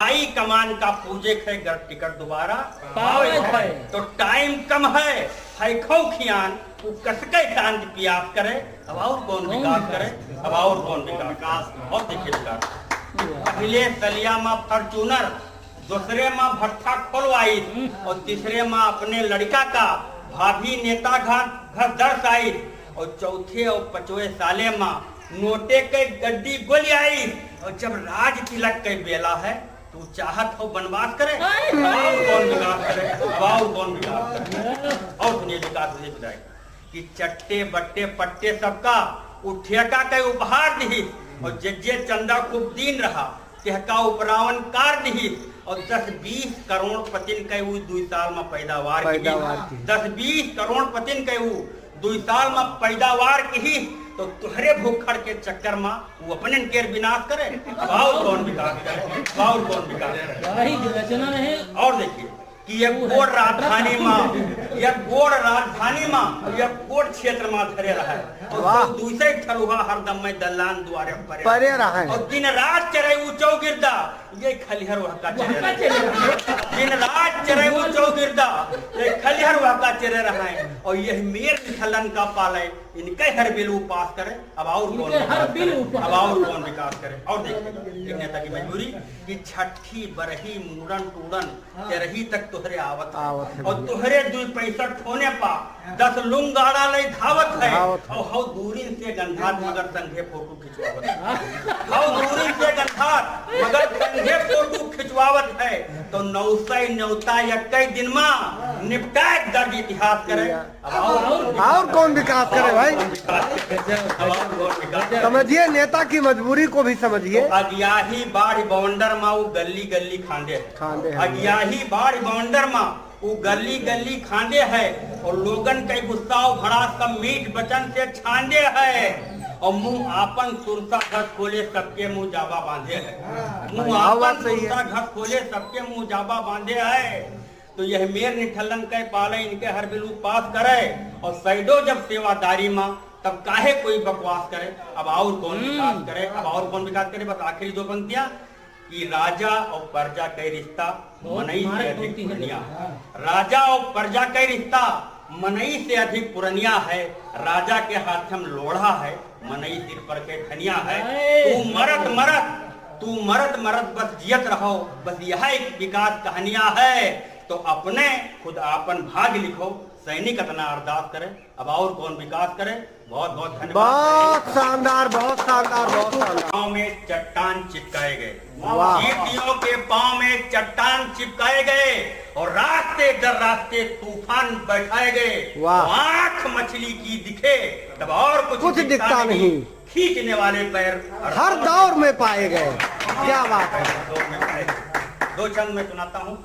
आई कमान का पूजे खे गर टिकट दोबारा पावे है तो टाइम कम है खो खियान वो कसके चांद पियास करे। अब और कौन विकास करे, अब और कौन विकास। और देखिए विकास पहले सलिया माँ फॉर्चूनर, दूसरे माँ भट्ठा खोलवाई और तीसरे माँ अपने लड़का का भाभी नेता घर दर्श आई और चौथे और पचवे साले माँ नोटे के गड्डी गोली आई। और जब राज तिलक के बेला है तू चाहत हो बनवास करे। और कौन विकास करे, और कौन विकास करे। और सुनिए विकास मुझे बताए कि चट्टे बट्टे पट्टे सबका ठेका के उपहार दी और जे चंदा खूब दीन रहा तेहका उपरावन कार दी और 10-20 करोड़ पतिन के 2 साल में पैदावार की 10-20 करोड़ पतिन के 2 साल में पैदावार की। तो तुहरे भूखड़ के चक्कर में वो अपने केर विनाश करे। और कौन विकास करे, और कौन विकास करे। और देखिए कि ये गोड़ राजधानी में, यह गोड़ राजधानी में, यह गोड़ क्षेत्र में धरे रहा है और दूसरे ठलुहा हरदम में दलान द्वारे परे रहा है और दिन रात चरे वो चौगिरदा ये खलिहर वहका चरे दिन रात चरे वो चौगिरदा ये खलिहर वहका चरे रहा है। और यह मेर खलन का पाले इनके हर बिल पास करे। अब और कौन, अब और कौन विकास करे। और देखिए एक नेता की मजबूरी कि छठी बरही मूरन टूरन तेरही तक तुहरे आवत और तुहरे 2 पैसा होने पा 10 लुंगाड़ा ले धावत है और हाउ दूरी से गंधात मगर संघे फोटो खिंचवावत हाउ दूरी से गंधात मगर संघे फोटो खिंचवावत है। तो 900 न्योता 21 दिन में निपटाए दर्ज इतिहास करे। और कौन विकास करे भाई। समझिए नेता की मजबूरी को भी समझिए। तो अगियाही बाढ़ बवंडर माँ वो गली गली खांदे है, अगियाही बाढ़ बवंडर माँ वो गली गली खांदे है और लोगन के गुस्सा भरा सब मीठ वचन से छांदे है और मुंह आपन सुरसा घर खोले सबके मुंह जाबा बांधे है। मुंह आपन सुरसा घर खोले सबके मुंह जाबा बांधे है। तो यह मेर निठलन के पाले इनके हर बिलू पास करे और सैडो जब सेवादारी माँ तब काहे कोई बकवास करे। अब और कौन विकास करे, अब और कौन विकास करे। बस आखिरी 2 पंक्तियां कि राजा और प्रजा का रिश्ता मनई से अधिक पुरनिया, राजा और प्रजा का रिश्ता मनई से अधिक पुरनिया है। राजा के हाथ में लोढ़ा है, मनई सिर पर के खनिया है। तू मरद मरद बस जियत रहो, बस यह एक विकास कहानियां है। तो अपने खुद अपन भाग लिखो, सैनिक अपना अरदास करे। अब और कौन विकास करे। बहुत बहुत धन्यवाद। बहुत शानदार, बहुत शानदार, बहुत शानदार। पाँव में चट्टान चिपकाए गए, चींटियों के पाँव में चट्टान चिपकाए गए और रास्ते दर रास्ते तूफान बैठाए गए। आंख मछली की दिखे तब और कुछ दिखता नहीं, खींचने वाले पैर हर दौर में पाए गए। क्या बात है। 2 छंद में सुनाता हूँ।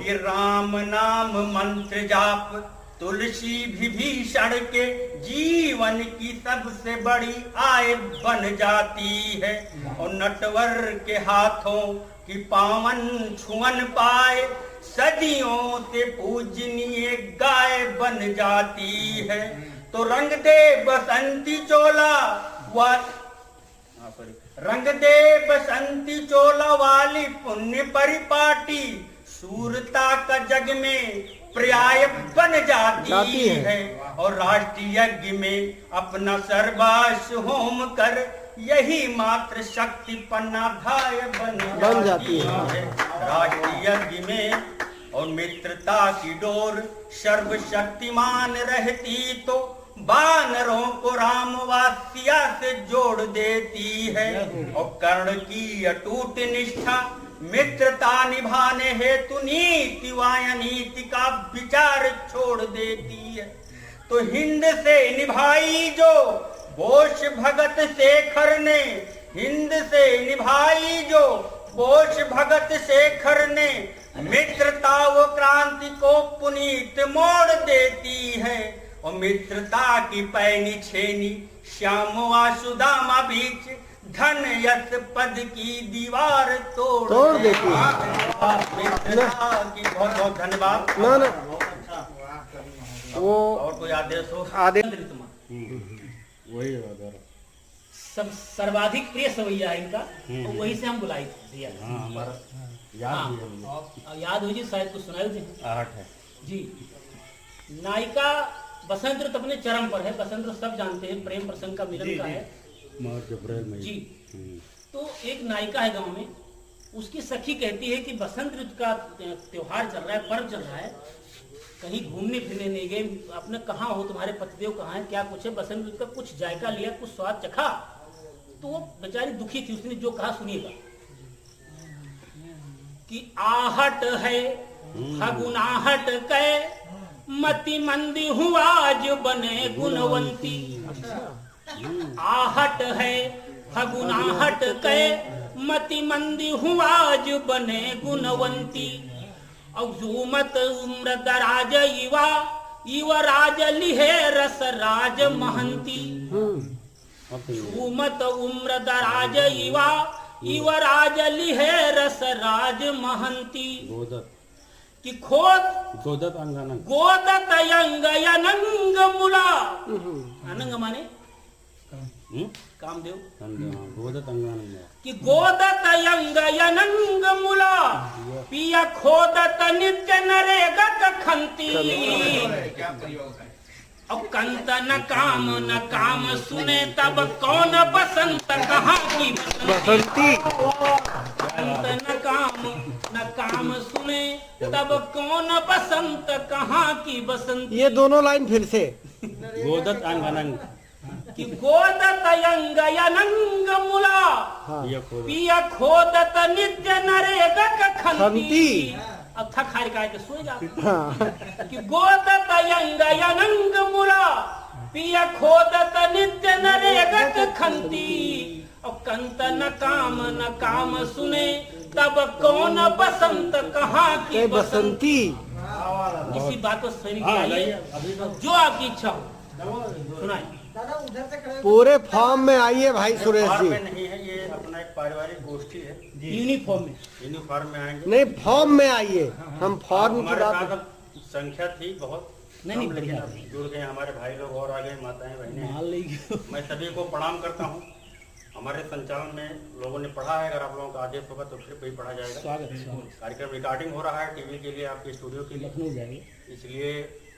ये राम नाम मंत्र जाप तुलसी विभीषण के जीवन की सबसे बड़ी आय बन जाती है और नटवर के हाथों की पावन छुअन पाए सदियों से पूजनीय गाय बन जाती है। तो रंग दे बसंती चोला रंग दे बसंती चोला वाली पुण्य परिपाटी सूरता का जग में पर्याय बन जाती है और राष्ट्रीय यज्ञ में अपना सर्वास होम कर यही मात्र शक्ति पन्नाधाय बन जाती है। राष्ट्रीय यज्ञ में और मित्रता की डोर सर्वशक्तिमान रहती तो बानरों को रामवासिया से जोड़ देती है और कर्ण की अटूट निष्ठा मित्रता निभाने हेतु नीति वायनीति का विचार छोड़ देती है। तो हिंद से निभाई जो बोस भगत शेखर ने, हिंद से निभाई जो बोस भगत शेखर ने मित्रता वो क्रांति को पुनीत मोड़ देती है और मित्रता की पैनी छेनी श्याम वासुदामा बीच धन यश पद की दीवार तोड़ देती है। मित्रता की बहुत बहुत धन्यवाद। वो और कोई आदेश हो। आदेश वही सब सर्वाधिक प्रिय सवैया है इनका, तो वही से हम बुलाई भैया। याद भी है मुझे। अब याद हो जी, शायद कुछ सुनाई थी आहट है। जी। नायिका बसंत ऋतु अपने चरम पर है। बसंत ऋतु सब जानते हैं, प्रेम प्रसंग का मिलन का है मार्च अप्रैल मई। जी। तो एक नायिका है गांव में, उसकी सखी कहती है कि बसंत ऋतु का त्योहार चल रहा है, पर्व चल रहा है, कहीं घूमने फिरने नहीं गए, अपने कहाँ हो, तुम्हारे पतिदेव कहाँ है, क्या कुछ है। बसंत ऋतु का कुछ जायका लिया, कुछ स्वाद चखा, तो वो बेचारी दुखी थी। उसने जो कहा सुनिएगा कि आहट है फगुनाहट कै, मति मंदी हूँ आज बने गुणवंती। आहट है फगुनाहट कै, मति मंदी हूँ आज बने गुणवंती। अवजूमत उम्र दराज युवा, युवा राज लिहे रस राज महंती। झूमत उम्र दराज युवा, युवा राज लिहे रस राज महंती। कि गोदत अंगनंग, गोदत अंग अनंग मुला। अनंग माने कामदेव। गोदत अंगनंग कि गोदत अंग अनंग मुला, पिया खोदत नित्य नरेगा खंती। अब कंत न काम सुने तब कौन बसंत कहाँ की बसंती। कंत न काम सुने तब कौन बसंत कहाँ की बसंती। ये दोनों लाइन फिर से। गोदत अंगनंग, कि गोदत अंग अनंग मुला, पिया खोदत नित्य नरेगा खंती। अब थक हार का के सो जा। कि गोदत अंग अनंग मुला, पिया खोदत नित्य नरेगा खंती। और कंत न काम सुने तब कौन बसंत कहाँ की बसंती। इसी बात को सुनिए, जो आपकी इच्छा हो सुनाइए। पूरे फॉर्म में आइए भाई सुरेश फॉर्म जी। में नहीं है, ये अपना एक पारिवारिक गोष्ठी है। यूनिफॉर्म में, यूनिफॉर्म में आएंगे। नहीं फॉर्म में आइए, हम फॉर्म की हमारे बात। साथ अब संख्या थी बहुत, नहीं लेकिन बढ़िया अब जुड़ गए हमारे भाई लोग और आ गए, माताएं बहनें। मान लीजिए। मैं सभी को प्रणाम करता हूँ। हमारे संचालन में लोगों ने पढ़ा है, अगर आप लोगों का आदेश होगा तो फिर कोई पढ़ा जाएगा। स्वागत। कार्यक्रम रिकॉर्डिंग हो रहा है टीवी के लिए, आपके स्टूडियो के लिए, लखनऊ जाएंगे। इसलिए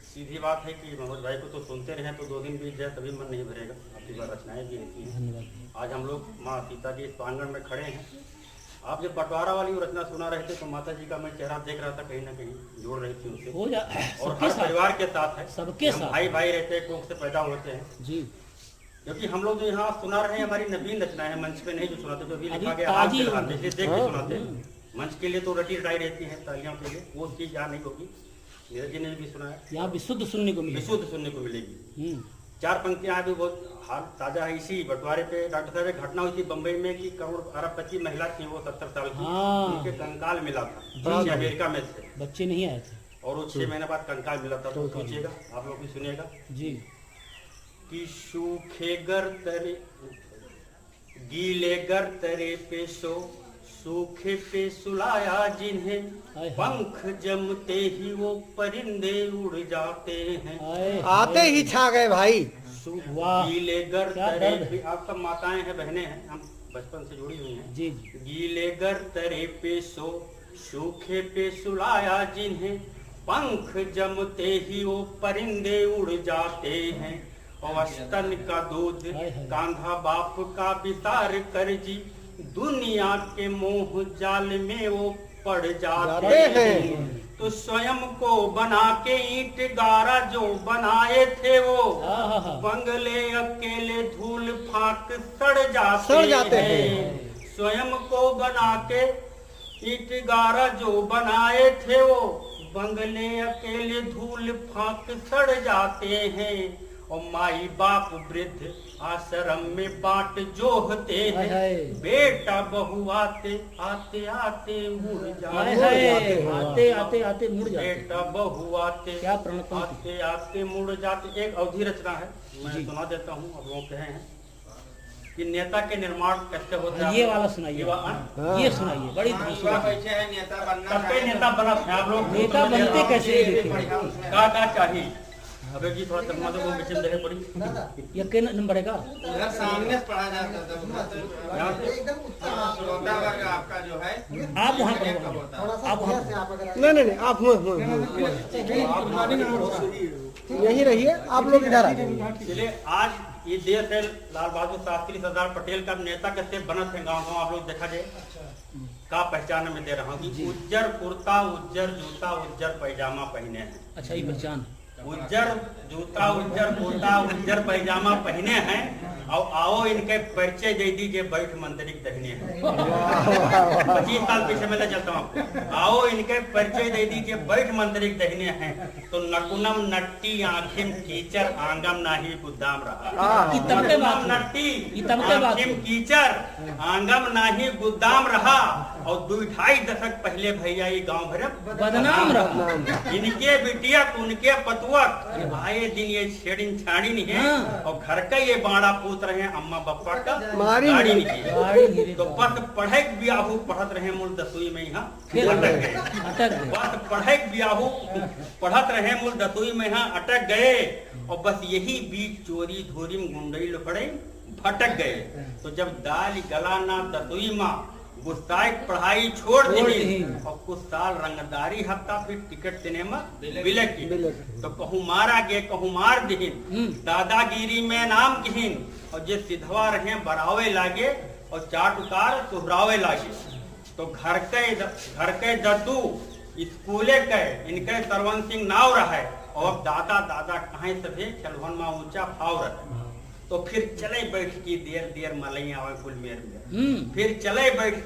सीधी बात है कि मनोज भाई को तो सुनते रहे तो 2 दिन बीत जाए तभी मन नहीं भरेगा। आपकी बार रचनाएं भी रहती हैं। धन्यवाद। आज हम लोग माँ सीता के इस प्रांगण में खड़े हैं। आप जब बंटवारा वाली रचना सुना रहे थे तो माता जी का मैं चेहरा देख रहा था, कहीं ना कहीं जोड़ रही थी उनसे। हो जा और सबके हर साथ, परिवार के साथ है, सबके हम साथ। भाई भाई रहते हैं, कोख से पैदा होते हैं। जी। क्योंकि हम लोग जो यहाँ सुना रहे हैं हमारी नवीन रचना है, मंच पे नहीं जो सुनाते, जो भी लिखा अभी गया आज ताजी के हाथ में, देख के सुनाते हैं। मंच के लिए तो रटी रटाई रहती है, तालियों के लिए वो चीज यहाँ नहीं होगी। नीरज जी ने भी सुना है, यहाँ विशुद्ध सुनने को मिले। विशुद्ध सुनने को मिलेगी। 4 पंक्तियां भी बहुत हाल ताजा है। इसी बंटवारे पे डॉक्टर साहब एक घटना हुई थी बम्बई में कि करोड़ अरबपति महिला थी, वो 70 साल की, हाँ। उनके कंकाल मिला था। जी अमेरिका में थे, बच्चे नहीं आए थे। और वो 6 महीने बाद कंकाल मिला था। तो सोचिएगा, आप लोग भी सुनिएगा जी। कि सूखे गर तरे गीले गर तरे पे सो, सूखे पे सुलाया जिन्हें, हाय हाय। पंख जमते ही वो परिंदे उड़ जाते हैं। आए आते ही छा गए भाई। वाह। गीले गर क्या तरे दर्द है। पे, आप सब माताएं हैं, बहनें हैं, हम बचपन से जुड़ी हुई हैं। जी जी। गीले गर तरे पे सो, सूखे पे सुलाया जिन्हें, पंख जमते ही वो परिंदे उड़ जाते हैं। और स्तन का दूध हाय हाय। कांधा बाप का विसार कर जी, दुनिया के मोह जाल में वो पड़ जाते जाते हैं। हैं। तो स्वयं को बना के ईंट गारा जो बनाए थे वो, आहा। बंगले अकेले धूल फाक सड़ जाते हैं। स्वयं को बना के ईंट गारा जो बनाए थे वो, बंगले अकेले धूल फाक सड़ जाते हैं। और माई बाप वृद्ध आश्रम में बाट जोहते हाय हाय। हैं। बेटा बहू आते आते आते मुड़ हाय जाते हाय। हैं। आते आते आते मुड़ जाते। बेटा बहू आते क्या प्रणतम। आते आते मुड़ जाते। एक अवधि रचना है, मैं सुना देता हूँ। अब लोग कहे हैं कि नेता के निर्माण कैसे होता है। ये वाला सुनाइए। हाँ। ये सुनाइए, बड़ी खूबसूरत। सबके नेता बना है। आप लोग नेता बनते कैसे हैं देखिए। का चाहिए अबे जी थोड़ा चकमा तो वो बिचम देखे पड़ी ये के नंबर है का उधर सामने से पढ़ा जाता था श्रोता वर्ग आपका जो है आप वहाँ पर आप वहाँ नहीं आप यही रहिए, आप लोग इधर आ जाइए। इसलिए आज ये देश है लाल बहादुर शास्त्री सरदार पटेल का नेता कैसे बनत है गाँव गाँव आप लोग देखा जाए का पहचान में दे रहा हूँ कि उज्जर कुर्ता उज्जर जूता उज्जर पैजामा पहने हैं। अच्छा ये पहचान उज्जर जूता उज्जर कुर्ता उज्जर पैजामा पहने हैं और आओ इनके परिचय दे दीजिए बैठ मंत्रिक दहने हैं। 25 साल पीछे मैं चलता हूँ। आओ इनके परिचय दे दीजिए बैठ मंत्रिक दहने हैं तो नकुनम नट्टी आंखिम कीचर आंगम नाही गुदाम रहा। नकुनम नट्टी आंखिम कीचर आंगम नाही गुदाम रहा और 2-2.5 दशक पहले भैया ये गाँव भर बदनाम रहा। इनके बिटियक उनके पतुअक आए दिन ये छेड़िन छाड़िन है और घर का ये बाड़ा पूत रहे हैं अम्मा बप्पा का गाड़ी नहीं तो बस पढ़े बियाहू पढ़त रहे मूल 10वीं में यहाँ अटक गए। बस पढ़े बियाहू पढ़त रहे मूल 10वीं में यहाँ अटक गए और बस यही बीच चोरी धोरी में गुंडई लफड़े भटक गए। तो जब दाल गला ना 10वीं माँ गुस्ताई पढ़ाई छोड़ दी और कुछ साल रंगदारी हफ्ता फिर टिकट सिनेमा बिलक तो कहूँ मारा गे कहूँ मार दीन दादागिरी में नाम किहीन और जे सिधवा रहे बरावे लागे और चाट उतार सुहरावे लागे। तो घर के दद्दू स्कूले के इनके सरवन सिंह नाव रहा और दादा दादा कहे सभे चलवन में ऊंचा भाव रहे। तो फिर चले बैठ की देर देर मलई आवे कुल मेर में फिर चले बैठ